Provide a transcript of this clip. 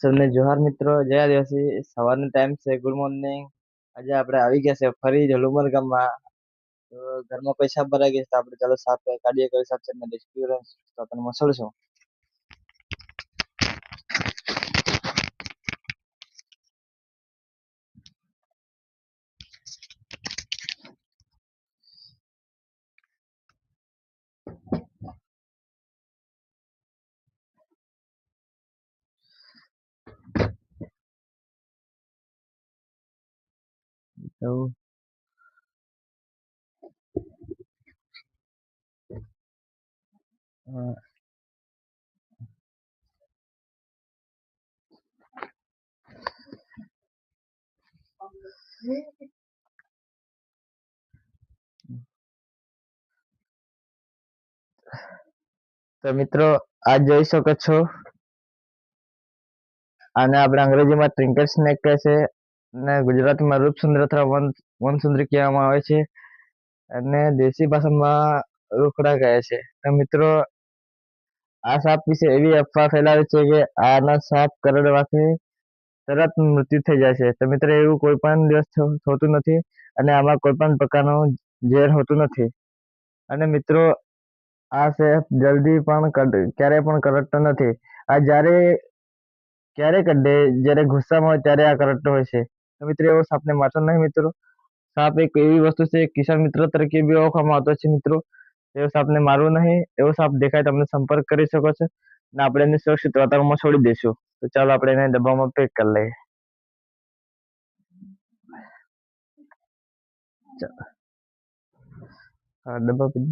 સૌને જોહાર મિત્રો, જય આદિવાસી. સવારનો ટાઈમ છે, ગુડ મોર્નિંગ. આજે આપણે આવી ગયા છે ફરી ઝલુમર ગામમાં. તો ઘરમાં કોઈ સાપ ભરાઈ ગયા છે, તો આપણે ચાલો સાપ કાઢીએ. કોઈ સાપ છે એક્સપિરિયન્સ તો આપણને મસળશું. તો મિત્રો, આ જોઈ શકો છો, આને આપણે અંગ્રેજીમાં ટ્રિંકલ સ્નેક કહે છે અને ગુજરાતીમાં રૂપસુંદર અથવા વનસુંદરી કહેવામાં આવે છે અને દેશી ભાષામાં રૂખડા કહે છે. તો મિત્રો, આ સાપ વિશે એવી અફવા ફેલાવે છે કે આના સાપ કરડવાથી તરત મૃત્યુ થઈ જાય છે. તો મિત્રો, એવું કોઈ પણ દિવસ થતું નથી અને આમાં કોઈ પણ પ્રકારનું ઝેર હોતું નથી. અને મિત્રો, આ સાપ જલ્દી પણ ક્યારેય પણ કરડતો નથી. આ ક્યારે કરડે, જ્યારે ગુસ્સામાં હોય ત્યારે આ કરડતો હોય છે. તો મિત્રો, એવો સાપને મારતો નહીં. મિત્રો, સાપ એક એવી વસ્તુ છે, કિસાન મિત્ર તરીકે બી ઓળખવામાં આવતો છે. મિત્રો, એવો સાપને મારવું નહીં. એવો સાપ દેખાય તમને સંપર્ક કરી શકો છો અને આપણે એને સુરક્ષિત વાતાવરણમાં છોડી દઈશું. તો ચાલો આપણે એને ડબ્બામાં પેક કરી લઈએ. હા, ડબ્બા પછી